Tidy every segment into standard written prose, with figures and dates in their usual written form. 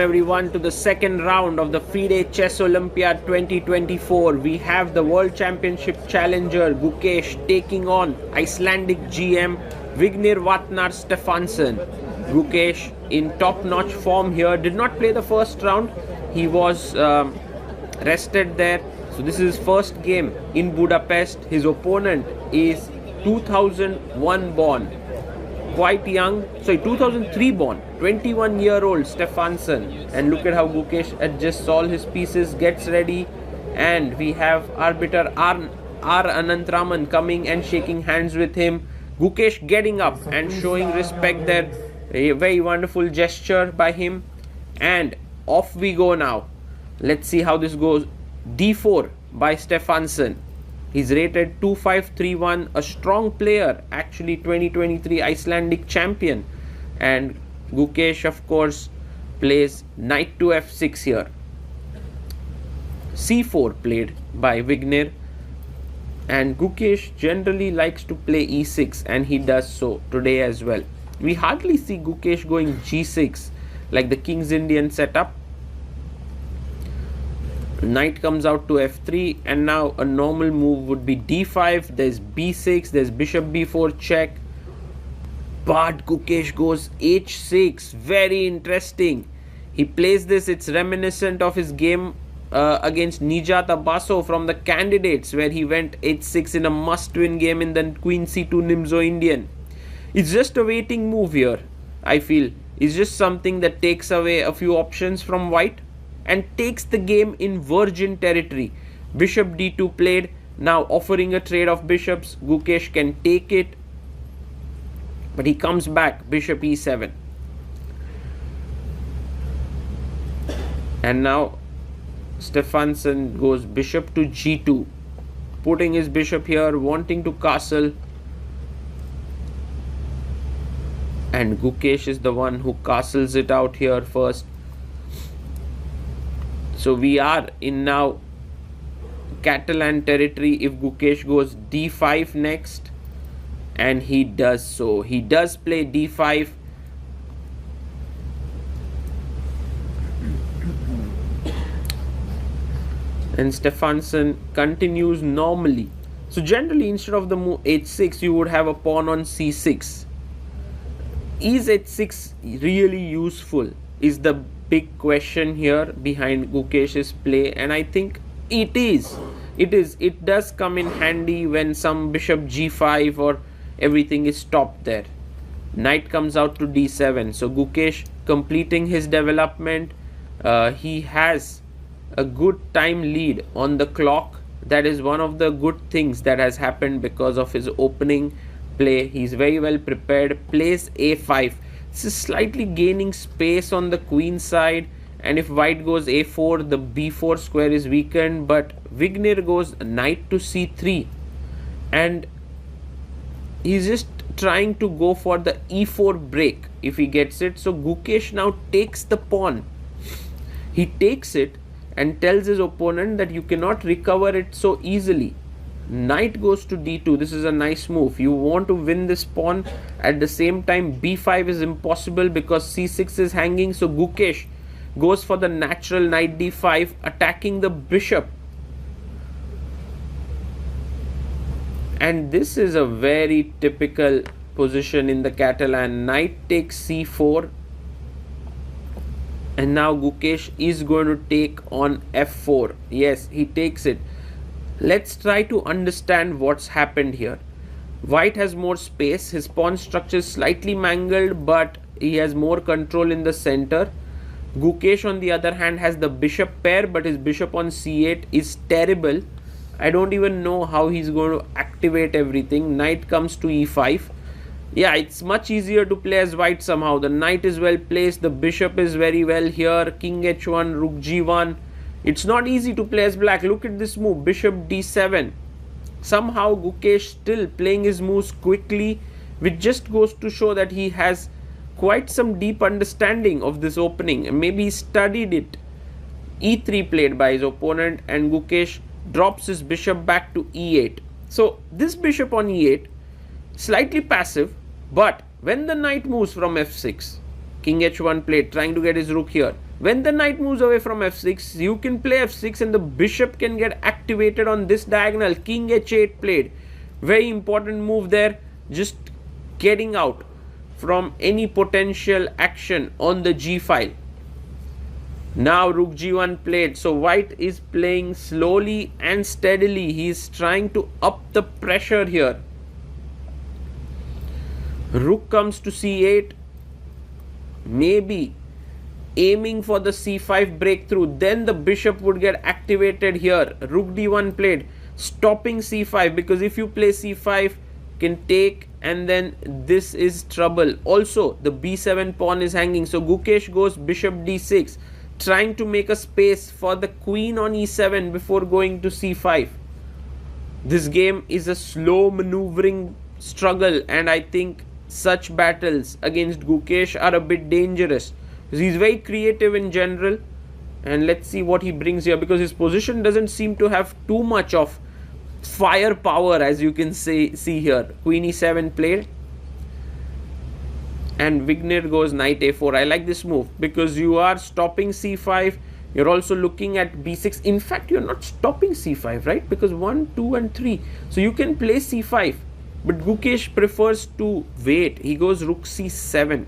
Everyone to the second round of the FIDE Chess Olympiad 2024. We have the World Championship challenger Gukesh taking on Icelandic GM Vignir Stefansson. Gukesh in top-notch form here, did not play the first round. He was rested there. So this is his first game in Budapest. His opponent is 2001 born. Quite young, 2003 born, 21-year-old Stefansson. And look at how Gukesh adjusts all his pieces, gets ready, and we have arbiter R. Anantraman coming and shaking hands with him. Gukesh getting up and showing respect there. A very wonderful gesture by him. And off we go now. Let's see how this goes. D4 by Stefansson. He's rated 2531, a strong player, actually 2023 Icelandic champion. And Gukesh, of course, plays knight to f6 here. C4 played by Vignir. And Gukesh generally likes to play e6, and he does so today as well. We hardly see Gukesh going g6 like the King's Indian setup. Knight comes out to f3, and now a normal move would be d5. There's b6, there's bishop b4 check, but Gukesh goes h6. Very interesting. He plays this. It's reminiscent of his game against Nijat Abaso from the candidates, where he went h6 in a must-win game in the Queen c2 Nimzo Indian. It's just a waiting move here, I feel. It's just something that takes away a few options from white and takes the game in virgin territory. Bishop d2 played, now offering a trade of bishops. Gukesh can take it, but he comes back, bishop e7. And now Stefansson goes bishop to g2, putting his bishop here, wanting to castle. And Gukesh is the one who castles it out here first. So we are in now Catalan territory if Gukesh goes d5 next, and he does so. He does play d5. And Stefansson continues normally. So generally, instead of the move h6, you would have a pawn on c6. Is h6 really useful? Is the big question here behind Gukesh's play, and I think it is. It does come in handy when some bishop g5 or everything is stopped there. Knight comes out to d7. So Gukesh completing his development. He has a good time lead on the clock. That is one of the good things that has happened because of his opening play. He's very well prepared. Plays a5. This is slightly gaining space on the queen side, and if white goes a4, the b4 square is weakened. But Vignir goes knight to c3, and he's just trying to go for the e4 break if he gets it. So Gukesh now takes the pawn. He takes it and tells his opponent that you cannot recover it so easily. Knight goes to d2. This is a nice move. You want to win this pawn. At the same time, b5 is impossible because c6 is hanging. So Gukesh goes for the natural knight d5, attacking the bishop. And this is a very typical position in the Catalan. Knight takes c4. And now Gukesh is going to take on f4. Yes, he takes it. Let's try to understand what's happened here. White has more space. His pawn structure is slightly mangled, but he has more control in the center. Gukesh, on the other hand, has the bishop pair, but his bishop on c8 is terrible. I don't even know how he's going to activate everything. Knight comes to e5. Yeah, it's much easier to play as white somehow. The knight is well placed. The bishop is very well here. King h1, rook g1. It's not easy to play as black. Look at this move, bishop d7. Somehow Gukesh still playing his moves quickly, which just goes to show that he has quite some deep understanding of this opening. And maybe he studied it. e3 played by his opponent, and Gukesh drops his bishop back to e8. So this bishop on e8, slightly passive, but when the knight moves from f6, king h1 played, trying to get his rook here, When the knight moves away from f6, you can play f6 and the bishop can get activated on this diagonal. King h8 played. Very important move there. Just getting out from any potential action on the g file. Now rook g1 played. So white is playing slowly and steadily. He is trying to up the pressure here. Rook comes to c8. Maybe aiming for the c5 breakthrough. Then the bishop would get activated here. Rook d1 played, stopping c5, because if you play c5, can take, and then this is trouble. Also the b7 pawn is hanging, so Gukesh goes bishop d6, trying to make a space for the queen on e7 before going to c5. This game is a slow maneuvering struggle, and I think such battles against Gukesh are a bit dangerous. He's very creative in general, and let's see what he brings here, because his position doesn't seem to have too much of firepower, as you can see here. Queen e7 played, and Vignir goes knight a4. I like this move because you are stopping c5. You're also looking at b6. In fact, you're not stopping c5, right? Because 1, 2 and 3. So you can play c5, but Gukesh prefers to wait. He goes rook c7.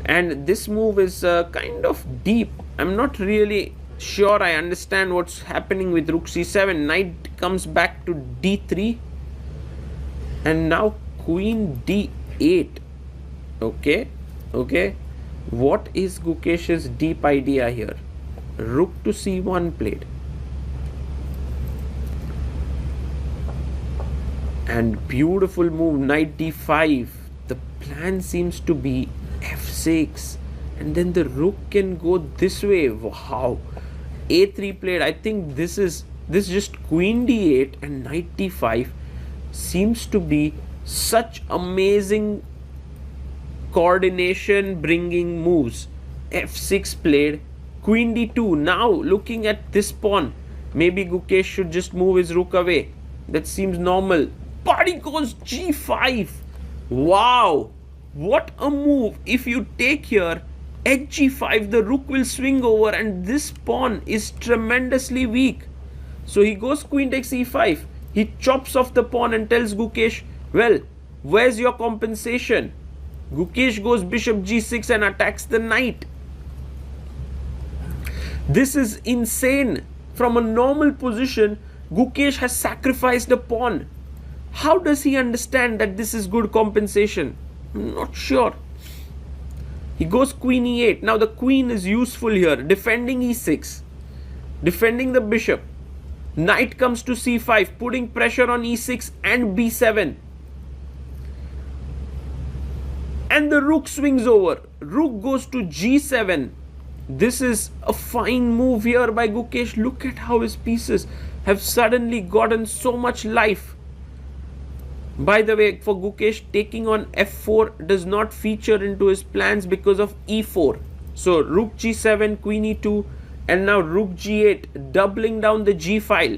And this move is kind of deep. I'm not really sure I understand what's happening with rook c7. Knight comes back to d3. And now queen d8. Okay. What is Gukesh's deep idea here? Rook to c1 played. And beautiful move, knight d5. The plan seems to be f6, and then the rook can go this way. Wow. a3 played. I think this just queen d8 and knight d5 seems to be such amazing coordination bringing moves. f6 played, queen d2. Now looking at this pawn, maybe Gukesh should just move his rook away. That seems normal. But he goes g5. Wow, what a move. If you take here at g5, the rook will swing over, and this pawn is tremendously weak. So he goes queen takes e5. He chops off the pawn and tells Gukesh, well, where's your compensation? Gukesh goes bishop g6 and attacks the knight. This is insane. From a normal position, Gukesh has sacrificed a pawn. How does he understand that this is good compensation? I'm not sure. He goes queen e8. Now the queen is useful here, defending e6, defending the bishop. Knight comes to c5, putting pressure on e6 and b7. And the rook swings over. Rook goes to g7. This is a fine move here by Gukesh. Look at how his pieces have suddenly gotten so much life. By the way, for Gukesh, taking on f4 does not feature into his plans because of e4. So rook g7, queen e2, and now rook g8, doubling down the g file.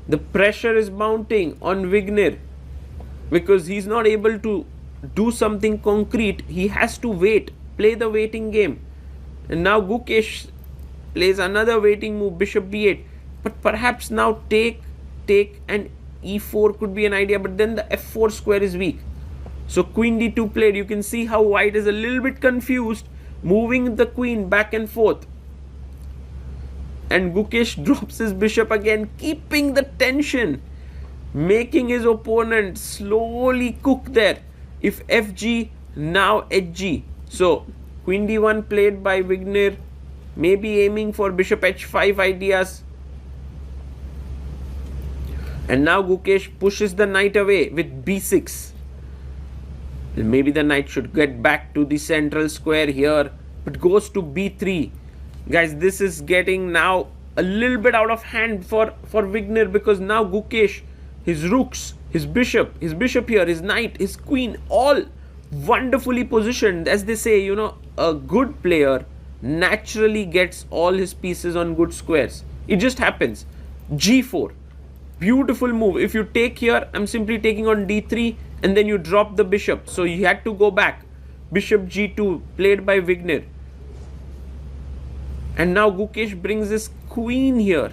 The pressure is mounting on Vignir because he's not able to do something concrete. He has to wait, play the waiting game. And now Gukesh plays another waiting move, bishop b8. But perhaps now take, and e4 could be an idea, but then the f4 square is weak. So queen d2 played. You can see how white is a little bit confused, moving the queen back and forth. And Gukesh drops his bishop again, keeping the tension, making his opponent slowly cook there. If fg, now hg. So queen d1 played by Vignir, maybe aiming for bishop h5 ideas. And now Gukesh pushes the knight away with b6. Maybe the knight should get back to the central square here, but goes to b3. Guys, this is getting now a little bit out of hand for Vignir, because now Gukesh, his rooks, his bishop here, his knight, his queen, all wonderfully positioned. As they say, a good player naturally gets all his pieces on good squares. It just happens. g4. Beautiful move. If you take here, I'm simply taking on d3, and then you drop the bishop. So you had to go back. Bishop g2 played by Vignir. And now Gukesh brings his queen here.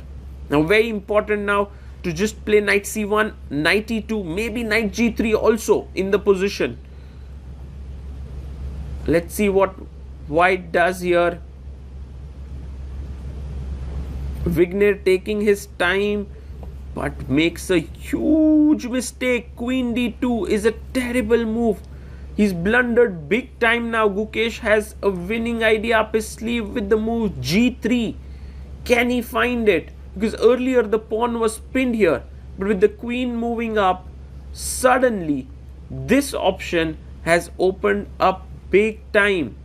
Now very important now to just play knight c1, knight e2, maybe knight g3 also in the position. Let's see what white does here. Vignir taking his time but makes a huge mistake. Queen d2 is a terrible move. He's blundered big time now. Gukesh has a winning idea up his sleeve with the move g3. Can he find it? Because earlier the pawn was pinned here, but with the queen moving up, suddenly this option has opened up big time.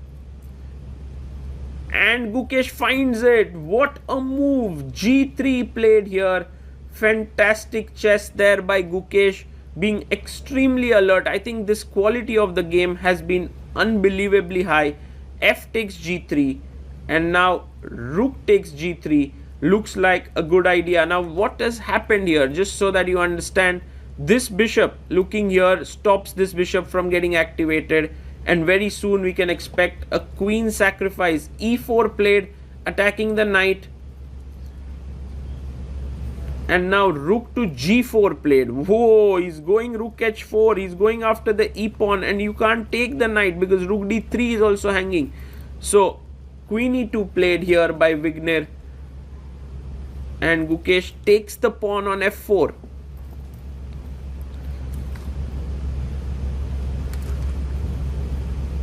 And Gukesh finds it. What a move! G3 played here. Fantastic chess there by Gukesh, being extremely alert. I think this quality of the game has been unbelievably high. F takes g3 and now rook takes g3. Looks like a good idea. Now what has happened here, just so that you understand, this bishop looking here stops this bishop from getting activated, and very soon we can expect a queen sacrifice. e4 played, attacking the knight, and now rook to g4 played. Whoa, he's going rook h4, he's going after the e pawn, and you can't take the knight because rook d3 is also hanging. So queen e2 played here by Vignir, and Gukesh takes the pawn on f4.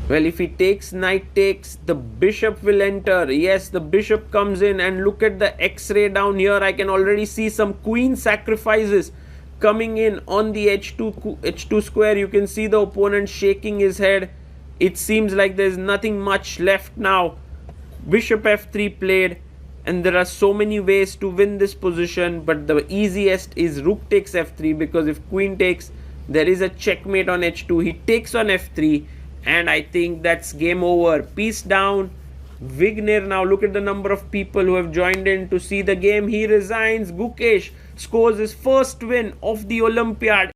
Well, if he takes knight takes, the bishop will enter. Yes, the bishop comes in, and look at the x-ray down here. I can already see some queen sacrifices coming in on the h2 square. You can see the opponent shaking his head. It seems like there's nothing much left now. Bishop f3 played, and there are so many ways to win this position, but the easiest is rook takes f3, because if queen takes, there is a checkmate on h2. He takes on f3, and I think that's game over. Peace down. Vignir, now look at the number of people who have joined in to see the game. He resigns. Gukesh scores his first win of the Olympiad.